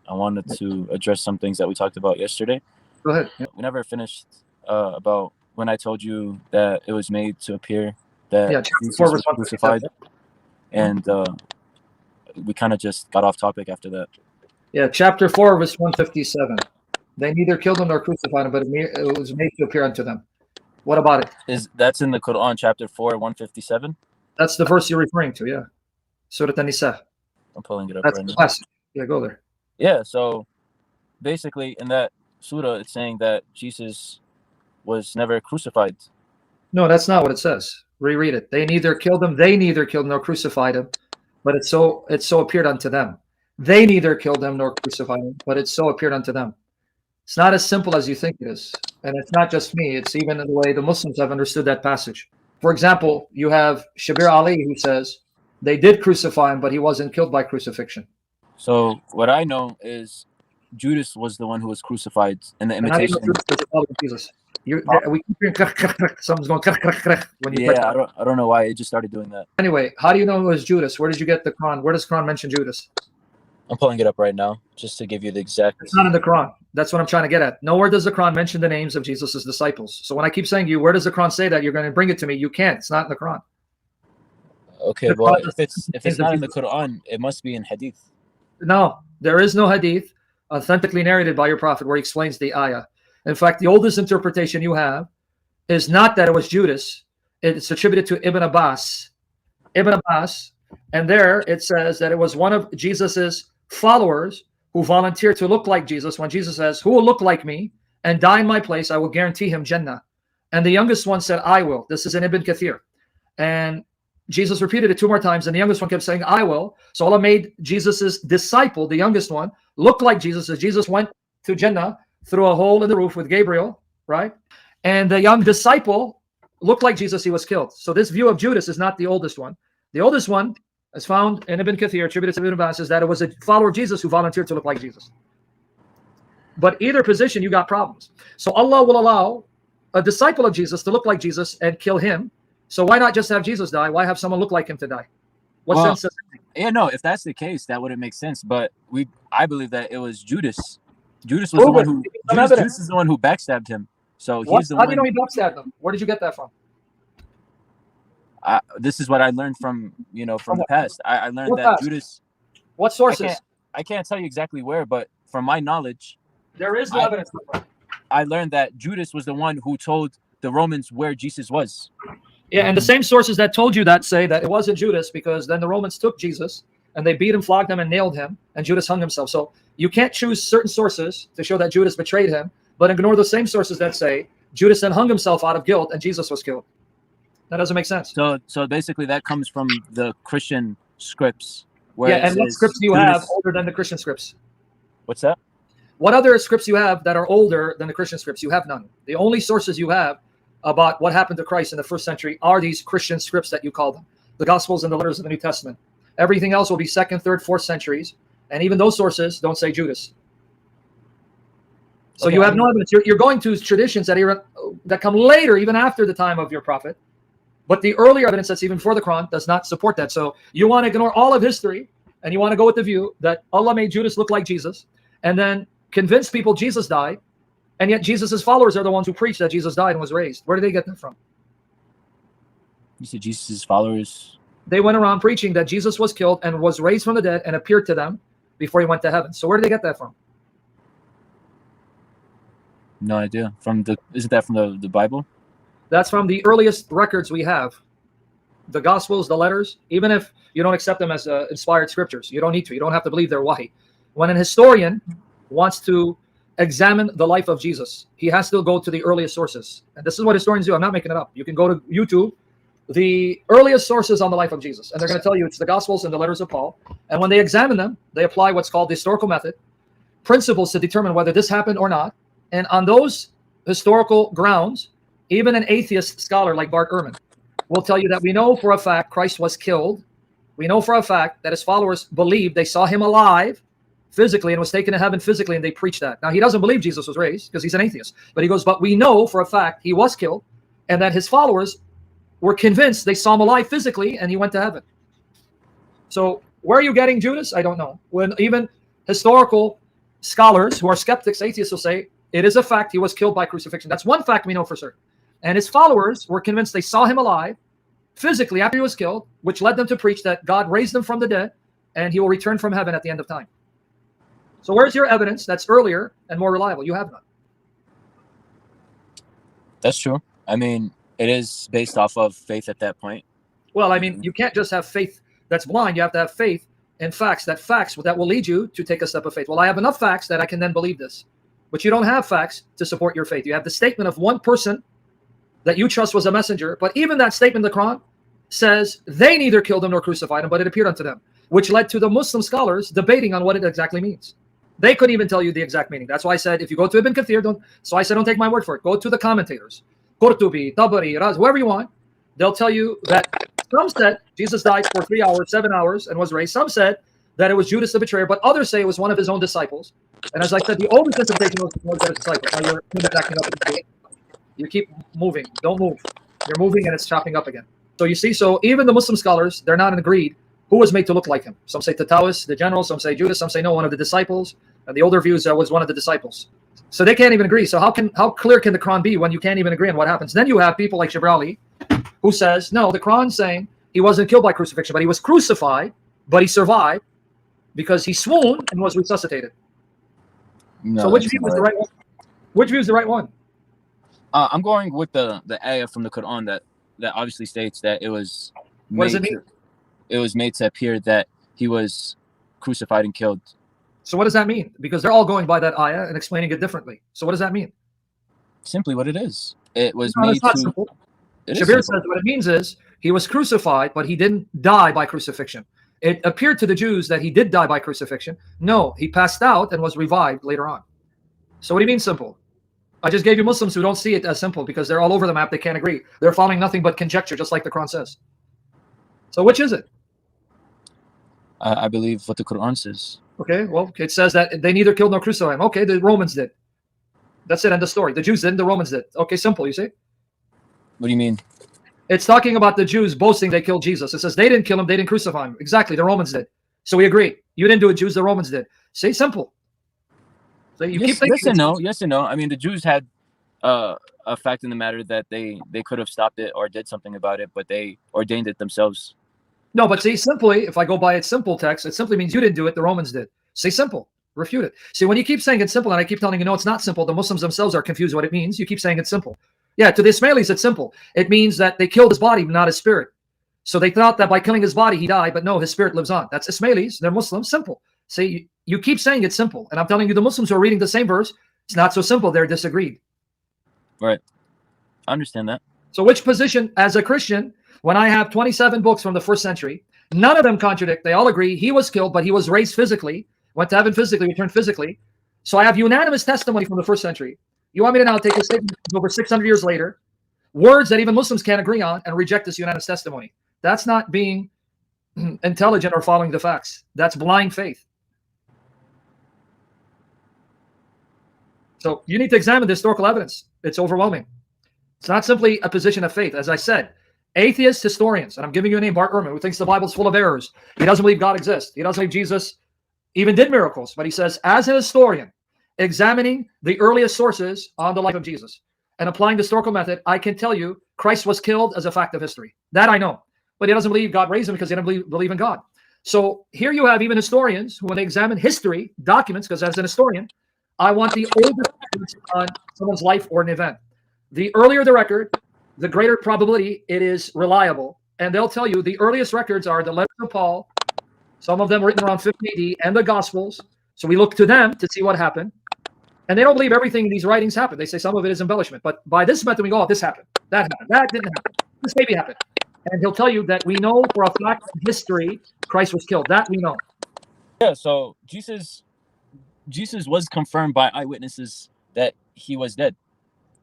I wanted to address some things that we talked about yesterday. Go ahead. Yeah. We never finished about when I told you that it was made to appear that Chapter Jesus 4, was verse 157. crucified, and we kind of just got off topic after that. Yeah, chapter 4, verse 157. They neither killed him nor crucified him, but it was made to appear unto them. What about it? That's in the Quran, chapter 4, 157? That's the verse you're referring to, yeah. Surah An-Nisa. I'm pulling it up That's right the now. passage. Yeah, go there. Yeah, so basically in that surah, it's saying that Jesus was never crucified. No, that's not what it says. Reread it. They neither killed him nor crucified him, but it so appeared unto them. They neither killed him nor crucified him, but it so appeared unto them. It's not as simple as you think it is. And it's not just me. It's even in the way the Muslims have understood that passage. For example, you have Shabir Ali who says they did crucify him, but he wasn't killed by crucifixion. So what I know is Judas was the one who was crucified in the imitation. Jesus. We keep hearing something's going when you I don't know why it just started doing that. Anyway, how do you know it was Judas? Where did you get the Quran? Where does Quran mention Judas? I'm pulling it up right now just to give you the exact. It's not in the Quran. That's what I'm trying to get at. Nowhere does the Quran mention the names of Jesus' disciples. So when I keep saying to you, where does the Quran say that? You're going to bring it to me. You can't. It's not in the Quran. Okay, well, if it's not in the Quran, it must be in Hadith. No, there is no Hadith authentically narrated by your Prophet where he explains the ayah. In fact, the oldest interpretation you have is not that it was Judas. It's attributed to Ibn Abbas. And there it says that it was one of Jesus's followers who volunteered to look like Jesus when Jesus says, who will look like me and die in my place? I will guarantee him Jannah. And the youngest one said, I will. This is in Ibn Kathir. And Jesus repeated it 2 more times, and the youngest one kept saying, I will. So Allah made Jesus's disciple, the youngest one, look like Jesus as Jesus went to Jannah through a hole in the roof with Gabriel, right? And the young disciple looked like Jesus. He was killed. So this view of Judas is not the oldest one. The oldest one is found in Ibn Kathir, attributed to Ibn Abbas, is that it was a follower of Jesus who volunteered to look like Jesus. But either position, you got problems. So Allah will allow a disciple of Jesus to look like Jesus and kill him. So why not just have Jesus die? Why have someone look like him to die? What sense does it make? Yeah, no, if that's the case, that wouldn't make sense. But I believe that it was Judas. Judas was the one who Judas is the one who backstabbed him. So he's the one. How do you know he backstabbed him? Where did you get that from? This is what I learned from the past. I learned that past? Judas. What sources? I can't tell you exactly where, but from my knowledge, there is no evidence. I learned that Judas was the one who told the Romans where Jesus was. Yeah, and the same sources that told you that say that it wasn't Judas, because then the Romans took Jesus and they beat him, flogged him, and nailed him, and Judas hung himself. So you can't choose certain sources to show that Judas betrayed him, but ignore the same sources that say Judas then hung himself out of guilt and Jesus was killed. That doesn't make sense. So basically that comes from the Christian scripts. Yeah, and what scripts do you have older than the Christian scripts? What's that? What other scripts you have that are older than the Christian scripts? You have none. The only sources you have about what happened to Christ in the first century are these Christian scripts that you call them, the Gospels and the letters of the New Testament. Everything else will be 2nd, 3rd, 4th centuries, and even those sources don't say Judas. So you have no evidence. You're going to traditions that come later, even after the time of your prophet, but the earlier evidence that's even before the Quran does not support that. So you want to ignore all of history, and you want to go with the view that Allah made Judas look like Jesus, and then convince people Jesus died, and yet Jesus' followers are the ones who preach that Jesus died and was raised. Where did they get that from? You said Jesus' followers? They went around preaching that Jesus was killed and was raised from the dead and appeared to them before he went to heaven. So where did they get that from? No idea. Isn't that from the Bible? That's from the earliest records we have. The Gospels, the letters, even if you don't accept them as inspired scriptures, you don't need to. You don't have to believe they're wahi. When an historian wants to examine the life of Jesus, he has to go to the earliest sources. And this is what historians do. I'm not making it up. You can go to YouTube, the earliest sources on the life of Jesus, and they're going to tell you it's the Gospels and the letters of Paul. And when they examine them, they apply what's called the historical method, principles to determine whether this happened or not. And on those historical grounds, even an atheist scholar like Bart Ehrman will tell you that we know for a fact Christ was killed. We know for a fact that his followers believed they saw him alive physically and was taken to heaven physically, and they preached that. Now, he doesn't believe Jesus was raised because he's an atheist. But he goes, but we know for a fact he was killed and that his followers were convinced they saw him alive physically and he went to heaven. So where are you getting Judas? I don't know. When even historical scholars who are skeptics, atheists, will say it is a fact he was killed by crucifixion. That's one fact we know for certain. And his followers were convinced they saw him alive physically after he was killed, which led them to preach that God raised him from the dead and he will return from heaven at the end of time. So where's your evidence that's earlier and more reliable? You have none. That's true. I mean, it is based off of faith at that point. Well, I mean, you can't just have faith that's blind. You have to have faith in facts. Facts that will lead you to take a step of faith. Well, I have enough facts that I can then believe this. But you don't have facts to support your faith. You have the statement of one person that you trust was a messenger. But even that statement in the Quran says they neither killed him nor crucified him, but it appeared unto them, which led to the Muslim scholars debating on what it exactly means. They couldn't even tell you the exact meaning. That's why I said, if you go to Ibn Kathir, don't take my word for it. Go to the commentators. Qurtubi, Tabari, Raz, whoever you want. They'll tell you that some said Jesus died for 3 hours, 7 hours, and was raised. Some said that it was Judas the betrayer, but others say it was one of his own disciples. And as I said, the oldest interpretation was that it's disciples. Now you're acting up. You keep moving. Don't move. You're moving and it's chopping up again. So you see, so even the Muslim scholars, they're not agreed who was made to look like him. Some say Tatawis, the general. Some say Judas. Some say no, one of the disciples. And the older views was one of the disciples. So they can't even agree. So how clear can the Quran be when you can't even agree on what happens? Then you have people like Shibrali, who says, no, the Quran's saying he wasn't killed by crucifixion, but he was crucified, but he survived because he swooned and was resuscitated. No, so which view is the right one? Which view is the right one? I'm going with the ayah from the Quran that obviously states that it was made to appear that he was crucified and killed. So what does that mean? Because they're all going by that ayah and explaining it differently. So what does that mean? Simply what it is. It was made to. Simple. Shabir says what it means is he was crucified, but he didn't die by crucifixion. It appeared to the Jews that he did die by crucifixion. No, he passed out and was revived later on. So what do you mean simple? I just gave you Muslims who don't see it as simple because they're all over the map. They can't agree. They're following nothing but conjecture, just like the Quran says. So which is it? I believe what the Quran says. Okay, well, it says that they neither killed nor crucified him. Okay, the Romans did. That's it, end of story. The Jews didn't, the Romans did. Okay, simple, you see? What do you mean? It's talking about the Jews boasting they killed Jesus. It says they didn't kill him, they didn't crucify him. Exactly, the Romans did. So we agree. You didn't do it, Jews, the Romans did. See, simple. So you keep thinking. Yes and no. I mean, the Jews had a fact in the matter that they could have stopped it or did something about it, but they ordained it themselves. No, but see, simply, if I go by its simple text, it simply means you didn't do it, the Romans did. Say simple. Refute it. See, when you keep saying it's simple and I keep telling you, no, it's not simple, the Muslims themselves are confused what it means. You keep saying it's simple. Yeah, to the Ismailis, it's simple. It means that they killed his body, but not his spirit. So they thought that by killing his body, he died, but no, his spirit lives on. That's Ismailis. They're Muslims. Simple. See, you keep saying it's simple. And I'm telling you, the Muslims who are reading the same verse, it's not so simple. They're disagreed. Right. I understand that. So which position, as a Christian, when I have 27 books from the 1st century, none of them contradict. They all agree he was killed, but he was raised physically, went to heaven physically, returned physically. So I have unanimous testimony from the 1st century. You want me to now take a statement over 600 years later, words that even Muslims can't agree on, and reject this unanimous testimony? That's not being intelligent or following the facts. That's blind faith. So you need to examine the historical evidence. It's overwhelming. It's not simply a position of faith. As I said, atheist historians, and I'm giving you a name, Bart Ehrman, who thinks the Bible's full of errors. He doesn't believe God exists. He doesn't believe Jesus even did miracles. But he says, as a historian, examining the earliest sources on the life of Jesus and applying the historical method, I can tell you Christ was killed as a fact of history. That I know. But he doesn't believe God raised him because he doesn't believe in God. So here you have even historians who, when they examine history, documents, because as an historian, I want the oldest records on someone's life or an event. The earlier the record, the greater probability it is reliable. And they'll tell you the earliest records are the letters of Paul, some of them written around 50 AD, and the Gospels. So we look to them to see what happened. And they don't believe everything in these writings happened. They say some of it is embellishment. But by this method, we go, oh, this happened. That happened. That didn't happen. This maybe happened. And he'll tell you that we know for a fact in history Christ was killed. That we know. Yeah, so Jesus was confirmed by eyewitnesses that he was dead.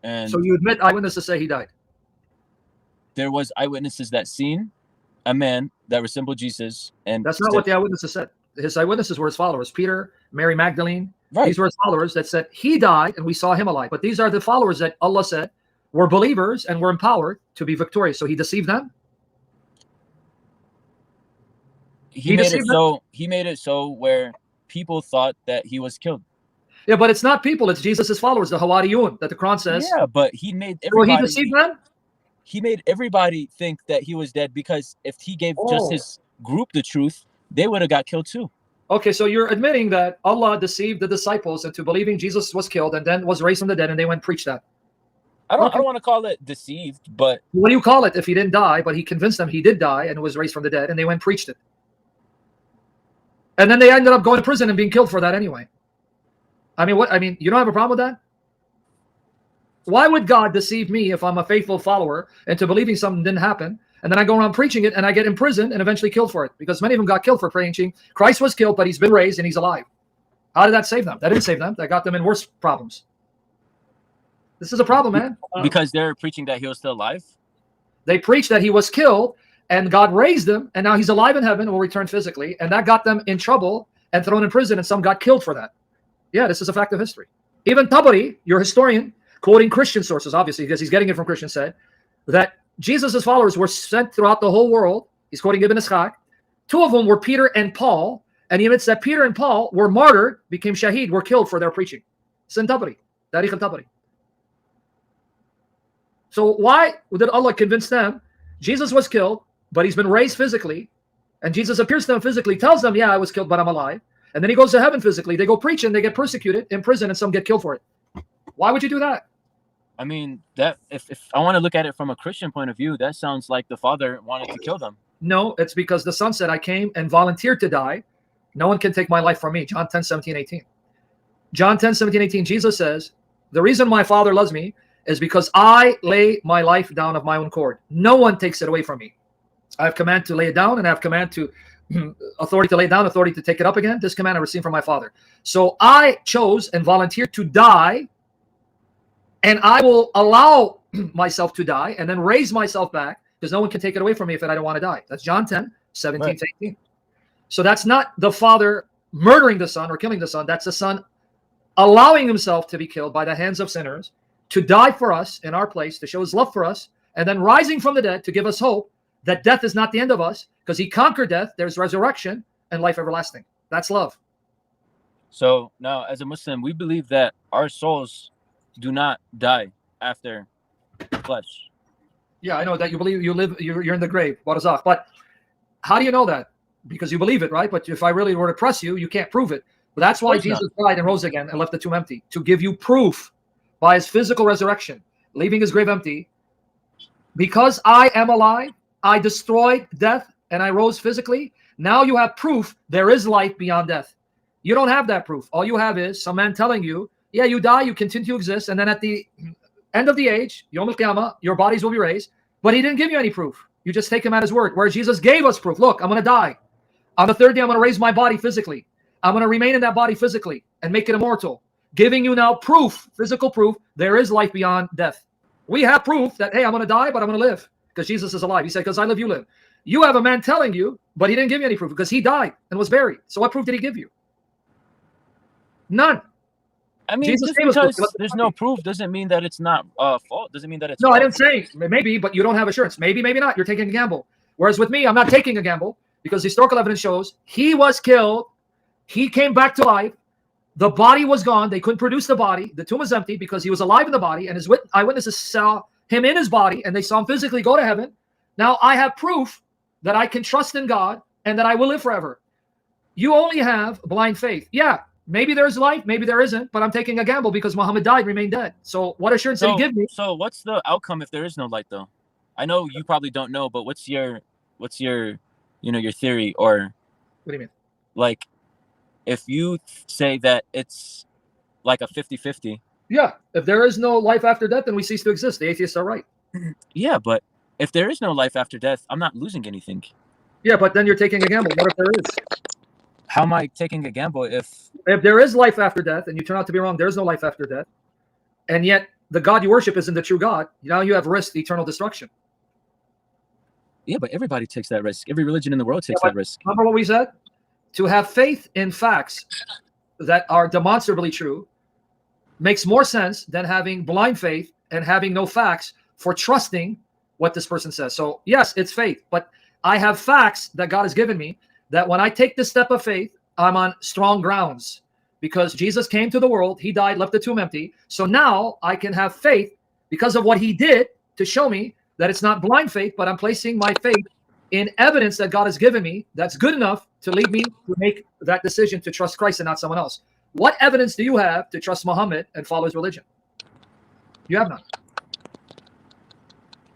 And so you admit eyewitnesses say he died? There was eyewitnesses that seen a man that resembled Jesus. And that's not what the eyewitnesses said. His eyewitnesses were his followers. Peter, Mary Magdalene. Right. These were his followers that said he died and we saw him alive. But these are the followers that Allah said were believers and were empowered to be victorious. So he deceived them? He made it so where people thought that he was killed. Yeah, but it's not people, it's Jesus' followers, the Hawariyun, that the Quran says. Yeah, but he made Well, he everybody. deceived them? He made everybody think that he was dead, because if he gave just his group the truth, they would have got killed too. Okay, so you're admitting that Allah deceived the disciples into believing Jesus was killed and then was raised from the dead, and they went and preached that. I don't want to call it deceived, but what do you call it if he didn't die, but he convinced them he did die and was raised from the dead, and they went and preached it? And then they ended up going to prison and being killed for that anyway. I mean, you don't have a problem with that? Why would God deceive me if I'm a faithful follower into believing something didn't happen, and then I go around preaching it and I get imprisoned and eventually killed for it? Because many of them got killed for preaching Christ was killed, but he's been raised and he's alive. How did that save them? That didn't save them. That got them in worse problems. This is a problem, man. Because they're preaching that he was still alive? They preached that he was killed and God raised him, and now he's alive in heaven and will return physically, and that got them in trouble and thrown in prison, and some got killed for that. Yeah, this is a fact of history. Even Tabari, your historian, quoting Christian sources, obviously, because he's getting it from Christians, said that Jesus' followers were sent throughout the whole world. He's quoting Ibn Ishaq. Two of them were Peter and Paul, and he admits that Peter and Paul were martyred, became shaheed, were killed for their preaching. It's in Tabari, Tarikh al-Tabari. So why did Allah convince them Jesus was killed, but he's been raised physically, and Jesus appears to them physically, tells them, yeah, I was killed, but I'm alive. And then he goes to heaven physically. They go preach and they get persecuted in prison, and some get killed for it. Why would you do that? I mean, that if I want to look at it from a Christian point of view, that sounds like the Father wanted to kill them. No, it's because the Son said, I came and volunteered to die. No one can take my life from me. John 10, 17, 18. John 10, 17, 18, Jesus says, the reason my Father loves me is because I lay my life down of my own accord. No one takes it away from me. I have command to lay it down, and I have command to authority to lay down, authority to take it up again. This command I received from my Father. So I chose and volunteered to die, and I will allow myself to die and then raise myself back, because no one can take it away from me if I don't want to die. That's John 10, 17 to 18. So that's not the Father murdering the Son or killing the Son. That's the Son allowing himself to be killed by the hands of sinners, to die for us in our place, to show his love for us, and then rising from the dead to give us hope that death is not the end of us, because he conquered death. There's resurrection and life everlasting. That's love. So now, as a Muslim, we believe that our souls do not die after flesh. Yeah, I know that you believe you live, you're in the grave, Barzakh. But how do you know that? Because you believe it, right? But if I really were to press you, you can't prove it. But that's why Jesus died and rose again and left the tomb empty, to give you proof by his physical resurrection, leaving his grave empty. Because I am alive, I destroyed death, and I rose physically. Now you have proof there is life beyond death. You don't have that proof. All you have is some man telling you, yeah, you die, you continue to exist, and then at the end of the age, Yom al-Qiyamah, your bodies will be raised. But he didn't give you any proof. You just take him at his word, where Jesus gave us proof. Look, I'm going to die. On the third day, I'm going to raise my body physically. I'm going to remain in that body physically and make it immortal. Giving you now proof, physical proof, there is life beyond death. We have proof that, hey, I'm going to die, but I'm going to live, because Jesus is alive. He said, because I live, you live. You have a man telling you, but he didn't give you any proof, because he died and was buried. So what proof did he give you? None. I mean, Jesus just because there's no proof doesn't mean that it's not fault. Doesn't mean that it's no, false. I didn't say maybe, but you don't have assurance. Maybe, maybe not. You're taking a gamble. Whereas with me, I'm not taking a gamble, because historical evidence shows he was killed. He came back to life. The body was gone. They couldn't produce the body. The tomb was empty because he was alive in the body, and his eyewitnesses saw him in his body, and they saw him physically go to heaven. Now I have proof that I can trust in God and that I will live forever. You only have blind faith. Yeah, maybe there's life, maybe there isn't, but I'm taking a gamble because Muhammad died, remained dead. So what assurance did he give me? So what's the outcome if there is no light, though? I know you probably don't know, but what's your your theory? Or what do you mean? Like, if you say that it's like a 50-50. Yeah, if there is no life after death, then we cease to exist. The atheists are right. Yeah, but if there is no life after death, I'm not losing anything. Yeah, but then you're taking a gamble. What if there is? How am I taking a gamble if there is life after death and you turn out to be wrong, there's no life after death, and yet the God you worship isn't the true God, now you have risked eternal destruction. Yeah, but everybody takes that risk. Every religion in the world takes that risk. Remember what we said? To have faith in facts that are demonstrably true makes more sense than having blind faith and having no facts for trusting what this person says. So yes, it's faith, but I have facts that God has given me that when I take this step of faith I'm on strong grounds because Jesus came to the world. He died, left the tomb empty. So now I can have faith because of what he did to show me that it's not blind faith, but I'm placing my faith in evidence that God has given me that's good enough to lead me to make that decision to trust Christ and not someone else. What evidence do you have to trust Muhammad and follow his religion? You have none.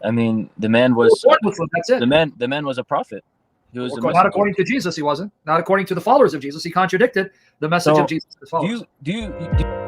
I mean, the man was Muslim, that's it. The man was a prophet. He was not according to Jesus. He wasn't. Not according to the followers of Jesus. He contradicted the message of Jesus. Do you